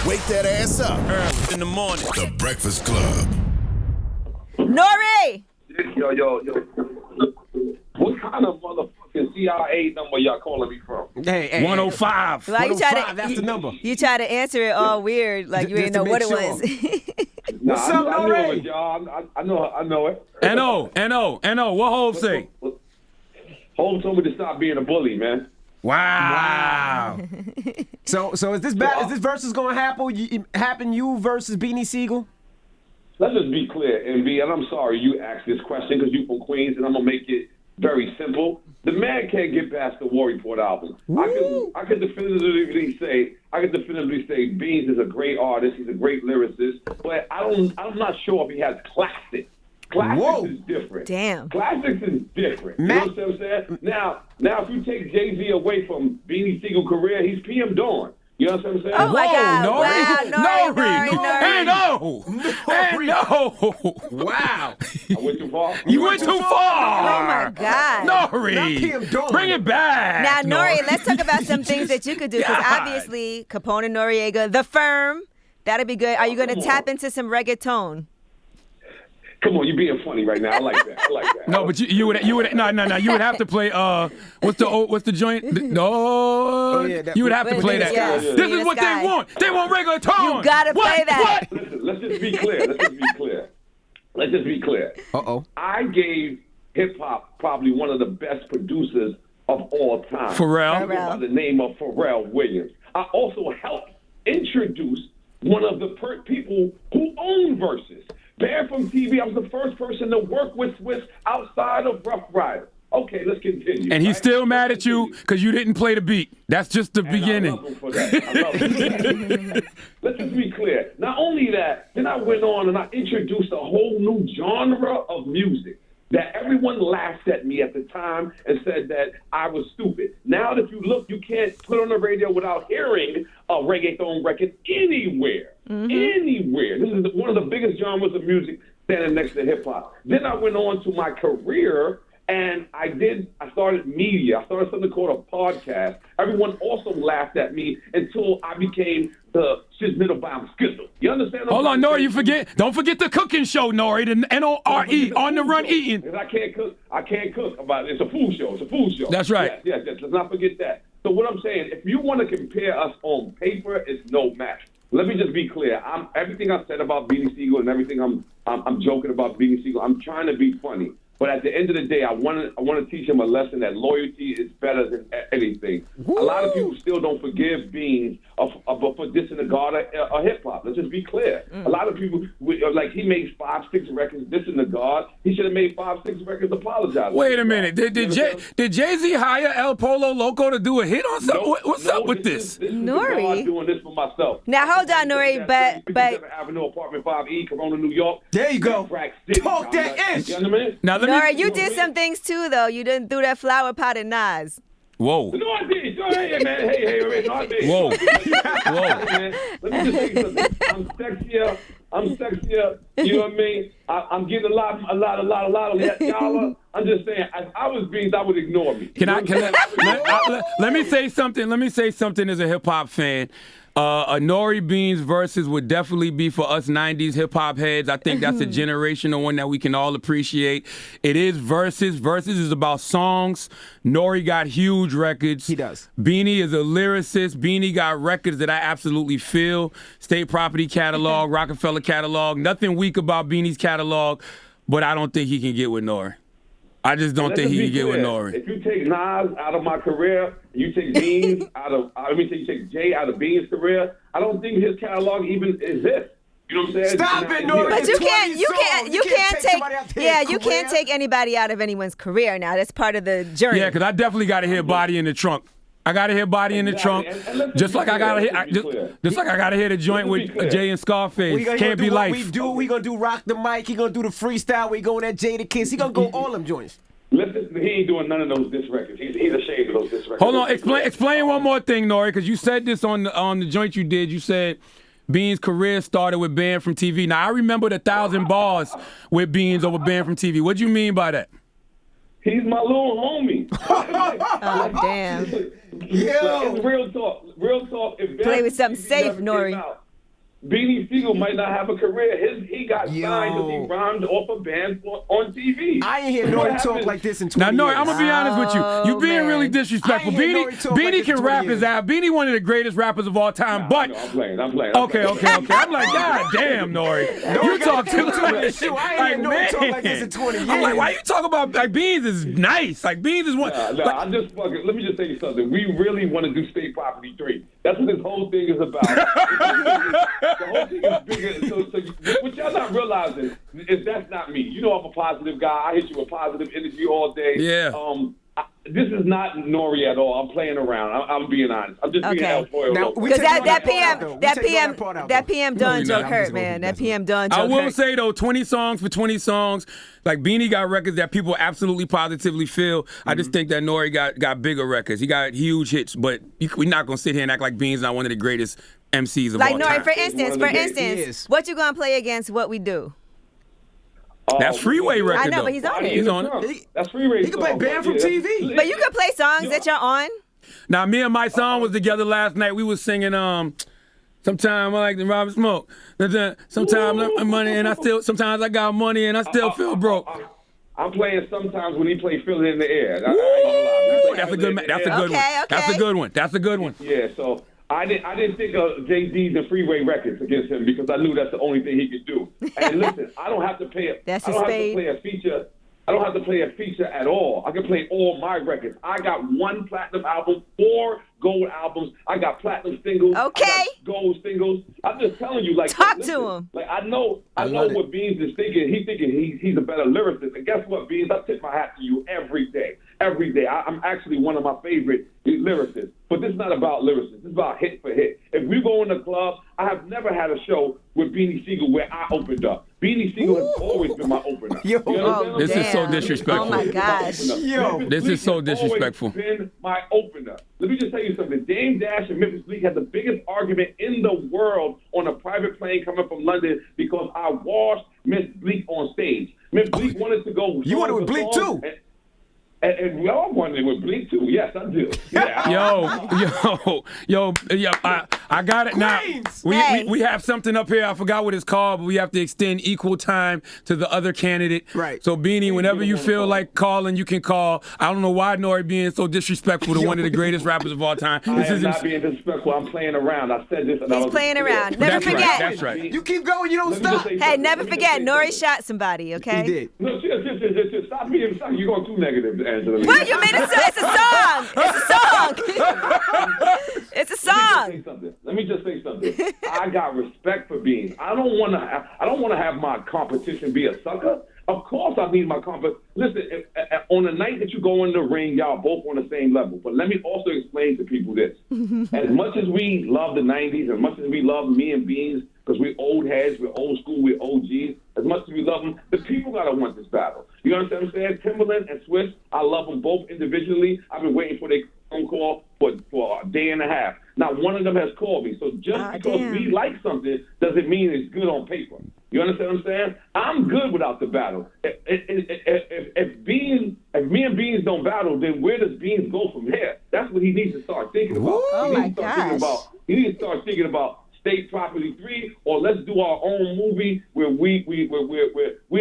Wake that ass up. Early in the morning. The Breakfast Club. N.O.R.E. Yo. What kind of motherfucking CIA number y'all calling me from? Hey, 105. Why you 105, that's the number. You try to answer it all weird, like you didn't know what it was. What's up, I know N.O.R.E.? it, y'all. I know it. N.O. What Hov say? Hov told me to stop being a bully, man. Wow. So is this bad? Is this versus gonna happen? You versus Beanie Sigel? Let's just be clear, NB, and I'm sorry you asked this question because you from Queens, and I'm gonna make it very simple. The man can't get past the War Report album. I can definitively say Beans is a great artist. He's a great lyricist, but I'm not sure if he has classics. Classics is different. Damn. Classics is different. You know what I'm saying? Now, if you take Jay-Z away from Beanie Sigel's career, he's PM Dawn. You know what I'm saying? Oh my God! No. Wow. I went too far. You went too far. Oh my God! N.O.R.E. Bring it back. Now, N.O.R.E., let's talk about some things that you could do, because obviously, Capone and Noriega, The Firm, that'd be good. Are you going to tap into some reggaeton? Come on, you're being funny right now. I like that. No, but you would you would have to play what's the joint? You would have to play that. Yeah. This is what they want. They want reggaeton. You gotta play that. Listen, let's just be clear. Uh-oh. I gave hip hop probably one of the best producers of all time. Pharrell. By the name of Pharrell Williams. I also helped introduce one of the people who own Verzuz. Banned from TV. I was the first person to work with Swiss outside of Rough Rider. Okay, let's continue. And he's still mad at you because you didn't play the beat. That's just the beginning. I love him for that. Let's just be clear. Not only that, then I went on and I introduced a whole new genre of music that everyone laughed at me at the time and said that I was stupid. Now that you look, you can't put on the radio without hearing a reggaeton record anywhere. Anywhere. This is one of the biggest genres of music standing next to hip hop. Then I went on to my career and I started media. I started something called a podcast. Everyone also laughed at me until I became the Schizmittelbaum Skizzle. You understand? Hold on, N.O.R.E., don't forget the cooking show, N.O.R.E., the N.O.R.E., on the run eating. Because I can't cook. It's a food show. That's right. Yes. Let's not forget that. So what I'm saying, if you want to compare us on paper, it's no match. Let me just be clear. Everything I said about Beanie Sigel and everything I'm joking about Beanie Sigel, I'm trying to be funny. But at the end of the day, I want to teach him a lesson that loyalty is better than anything. Woo! A lot of people still don't forgive Beans for dissing the god of hip hop. Let's just be clear. A lot of people, like he made 5-6 records dissing the god. He should have made 5-6 records apologizing. Wait a minute. Did Jay-Z hire El Polo Loco to do a hit on something? What's up with this? N.O.R.E. I'm doing this for myself. Now hold on, N.O.R.E., but 57th Avenue, Apartment 5E, Corona, New York. There you go. Talk that ish. You know what I mean? Now N.O.R.E., you did some things too, though. You didn't do that flower pot and Nas. Whoa. No, I did. Hey, man. Hey, no, I did. Whoa. Man. Let me just say something. I'm sexier. You know what I mean? I'm getting a lot of that y'all. I'm just saying, if I was Beans, I would ignore me. Let me say something. Let me say something as a hip hop fan. A N.O.R.E. Beans versus would definitely be for us 90s hip-hop heads. I think that's a generational one that we can all appreciate. It is Verzuz. Verzuz is about songs. N.O.R.E. got huge records. He does. Beanie is a lyricist. Beanie got records that I absolutely feel. State Property catalog, Rockefeller catalog. Nothing weak about Beanie's catalog, but I don't think he can get with N.O.R.E. I just don't think he can get with N.O.R.E. If you take Nas out of my career, you take Beans you take Jay out of Beans' career, I don't think his catalog even exists. You know what I'm saying? Stop it, N.O.R.E. But you can't take anybody out of anyone's career now. That's part of the journey. Yeah, because I definitely got to hear Body in the Trunk. I gotta hear Body in the Trunk, just like I gotta hear the joint with Jay and Scarface. Can't be life. We gonna do Rock the Mic. He gonna do the freestyle. We going at Jada Kiss. He gonna go all them joints. Listen, he ain't doing none of those diss records. He's ashamed of those diss records. Hold on, explain one more thing, N.O.R.E., because you said this on the joint you did. You said Beans' career started with Banned from TV. Now I remember the 1,000 bars with Beans over Banned from TV. What do you mean by that? He's my little homie. Oh, damn. It's real talk. If Play with something safe, N.O.R.E. Beanie Sigel might not have a career. He got signed because he rhymed off a band on TV. I ain't hear N.O.R.E talk like this in 20 Now, years. N.O.R.E, I'm gonna be honest with you. You being really disrespectful. I ain't hear N.O.R.E talk like Beanie this in can 20 rap years. his ass. Beanie one of the greatest rappers of all time. But No, I'm playing. okay. I'm like, God damn, N.O.R.E. You talk too much. I ain't hear N.O.R.E talk like this in 20 years. I'm like, why you talk about like Beans is nice? Like Beans is one. I just fucking. Let me just tell you something. We really want to do State Property 3. That's what this whole thing is about. The whole thing is bigger. So what y'all not realizing is that's not me. You know I'm a positive guy. I hit you with positive energy all day. Yeah. This is not N.O.R.E at all. I'm playing around. I'm being honest. I'm just being El Pollo. Now, Because that that PM Dunn joke hurt, man. That PM Dunn joke I will hurt. say though, 20 songs for 20 songs. Like Beanie got records that people absolutely positively feel. I just think that N.O.R.E got bigger records. He got huge hits, but we're not gonna sit here and act like Bean's not one of the greatest MCs of Like all N.O.R.E, time. for instance, what you gonna play against What We Do? That's Freeway record. I know, though. but he's on it. He's on it. That's Freeway. He can play Band from TV. But you can play songs that you're on. Now, me and my son was together last night. We was singing Sometimes I like to rob and smoke. Sometimes I got money and sometimes I got money and I still feel broke. I'm playing sometimes when he plays Feel It in the Air. That's a good one. That's a good one. That's a good one. Yeah, so I didn't think of Jay-Z's and Freeway records against him because I knew that's the only thing he could do. And listen, I don't have to play a feature. I don't have to play a feature at all. I can play all my records. I got 1 platinum album, 4 gold albums. I got platinum singles. Okay. I got gold singles. I'm just telling you, like, Talk listen, to him. Like I know what Beans is thinking. He's thinking he's a better lyricist. And guess what, Beans? I tip my hat to you every day. Every day. I'm actually one of my favorite lyricists. But this is not about lyricists. This is about hit for hit. If we go in the club, I have never had a show with Beanie Sigel where I opened up. Beanie Sigel has always been my opener. This is so disrespectful. Oh my gosh. This is so disrespectful. Always been my opener. Let me just tell you something. Dame Dash and Memphis Bleek had the biggest argument in the world on a private plane coming from London because I washed Miss Bleek on stage. Miss Bleek wanted to go. You wanted with Bleek too. And we all wanted with Bleek too. Yes, I do. Yeah. Yo, I got it now. We have something up here. I forgot what it's called, but we have to extend equal time to the other candidate. Right. So Beanie, whenever you feel like calling, you can call. I don't know why N.O.R.E being so disrespectful to one of the greatest rappers of all time. I am not being disrespectful. I'm playing around. I said this. He's playing around. Never forget. That's right. You keep going. You don't stop. Hey, never forget. N.O.R.E shot somebody. Okay. He did. No, just stop being. You're going too negative, Angela. What you mean? It's a song. It's a song. It's a song. Let me just say something. I got respect for Beans. I don't want to have my competition be a sucker. Of course, I need my competition. Listen, on the night that you go in the ring, y'all both on the same level. But let me also explain to people this: as much as we love the '90s, as much as we love me and Beans, because we're old heads, we're old school, we're OGs. As much as we love them, the people gotta want this battle. You understand what I'm saying? Timberland and Swiss, I love them both individually. I've been waiting for their phone call for a day and a half. Not one of them has called me. So just because we like something doesn't mean it's good on paper. You understand what I'm saying? I'm good without the battle. If me and Beans don't battle, then where does Beans go from here? That's what he needs to start thinking about. Oh my gosh. He needs to start thinking about State Property 3, or let's do our own movie where we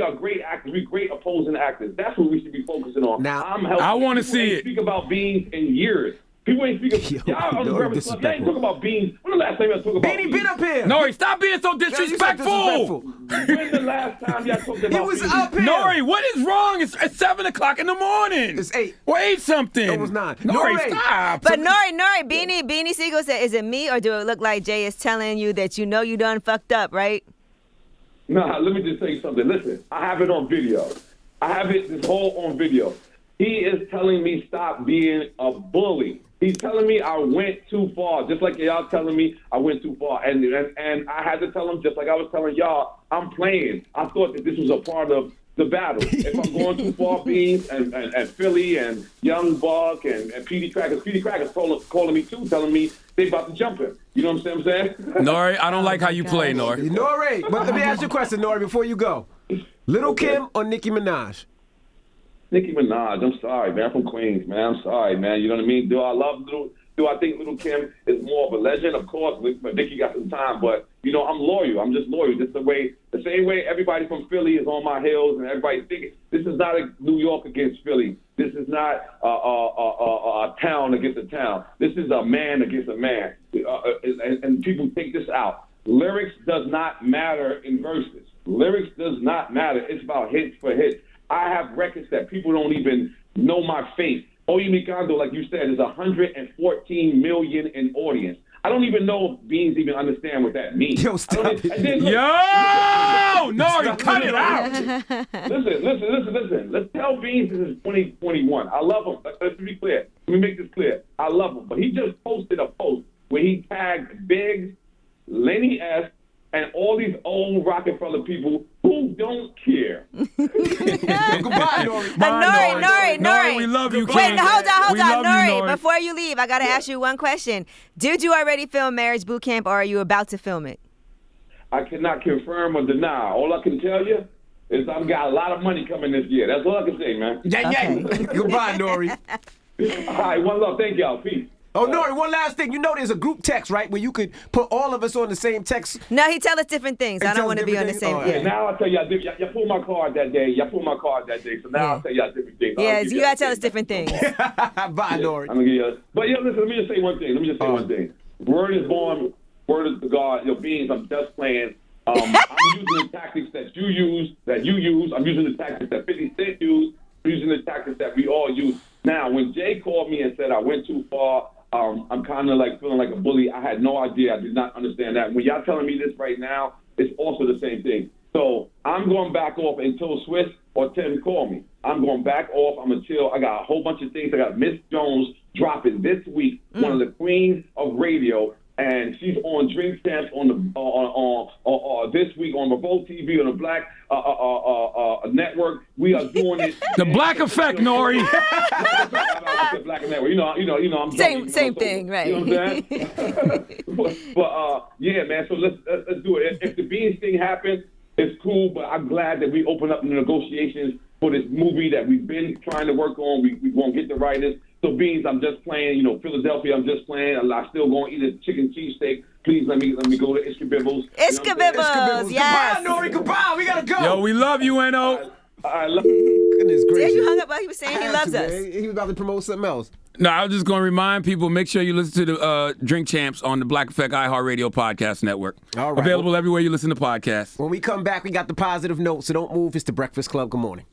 are great actors, we're great opposing actors. That's what we should be focusing on. Now, I want to see it. Speak about Beans in years. People ain't speaking. Y'all on the Breakfast Club. Y'all ain't talking about Beans. When the last time y'all talk about Beanie been up here. N.O.R.E, stop being so disrespectful. When the last time y'all talked about He was Beans? up here. N.O.R.E, what is wrong? It's 7 o'clock in the morning. It's 8. Or 8 something. It was 9. N.O.R.E, N.O.R.E. stop. But N.O.R.E, Beanie Sigel said, is it me or do it look like Jay is telling you that you know you done fucked up, right? Nah, let me just tell you something. Listen, I have it on video. I have this whole on video. He is telling me stop being a bully. He's telling me I went too far, just like y'all telling me I went too far. And I had to tell him, just like I was telling y'all, I'm playing. I thought that this was a part of the battle. If I'm going too far, Beans and Philly and Young Buck and Petey Crackers calling me too, telling me they about to jump him. You know what I'm saying? N.O.R.E, I don't like how you play, N.O.R.E. N.O.R.E. But let me ask you a question, N.O.R.E, before you go. Little Kim or Nicki Minaj? Nicki Minaj, I'm sorry, man. I'm from Queens, man. I'm sorry, man. You know what I mean? Do I think Little Kim is more of a legend? Of course, Nicki got some time, but, you know, I'm loyal. I'm just loyal. Just the same way everybody from Philly is on my heels, and everybody thinking this is not a New York against Philly. This is not a town against a town. This is a man against a man. And people take this out. Lyrics does not matter in verses. Lyrics does not matter. It's about hits for hits. I have records that people don't even know my face. Oye Mikando, like you said, is 114 million in audience. I don't even know if Beans even understand what that means. Yo, stop it. Yo! No, cut it out. Listen. Let's tell Beans this is 2021. I love him. Let's be clear. Let me make this clear. I love him. But he just posted a post where he tagged Biggs, Lenny S., and all these old Rockefeller people who don't care. Goodbye, N.O.R.E. N.O.R.E. We love you, Wait, King. hold on, We love you, N.O.R.E. N.O.R.E. Before you leave, I got to ask you one question. Did you already film Marriage Boot Camp, or are you about to film it? I cannot confirm or deny. All I can tell you is I've got a lot of money coming this year. That's all I can say, man. Yeah. Goodbye, N.O.R.E. All right, one love. Thank y'all. Peace. Oh, N.O.R.E., one last thing. You know there's a group text, right, where you could put all of us on the same text? No, he tell us different things. I don't want to be on the same thing? thing. Now I'll tell y'all, y'all pulled my card that day. So now I'll tell y'all different things. Yeah, you got to tell us different things. Bye, N.O.R.E. I'm gonna give you. But yeah, listen. Let me just say one thing. Word is born. Word is the God. Your Beans. I'm just playing. I'm using the tactics that you use. I'm using the tactics that 50 Cent used. I'm using the tactics that we all use. Now, when Jay called me and said I went too far, I'm kind of like feeling like a bully. I had no idea. I did not understand that. When y'all telling me this right now, it's also the same thing. So I'm going back off until Swiss or Tim call me. I'm going back off. I'm going to chill. I got a whole bunch of things. I got Miss Jones dropping this week, one of the queens of radio, and she's on Drink Champs on this week on Revolt TV on the Black Network. We are doing it. The Black Effect, N.O.R.E. Black Network. You know, I'm Same thing, right? You know what I'm saying? but yeah, man. So let's do it. If the Beans thing happens, it's cool. But I'm glad that we open up the negotiations for this movie that we've been trying to work on. We won't get the writers. So Beans, I'm just playing. You know, Philadelphia, I'm just playing. I'm still going to eat a chicken cheesesteak. Please let me go to Ishkabibbles. Ishkabibbles, yes. Goodbye, N.O.R.E. Goodbye. We gotta go. Yo, we love you, N.O. I love you. Goodness Yeah, gracious. you hung up while he was saying he loves us. He was about to promote something else. No, I was just going to remind people, make sure you listen to the Drink Champs on the Black Effect iHeartRadio Podcast Network. All right. Available everywhere you listen to podcasts. When we come back, we got the positive note, so don't move. It's the Breakfast Club. Good morning.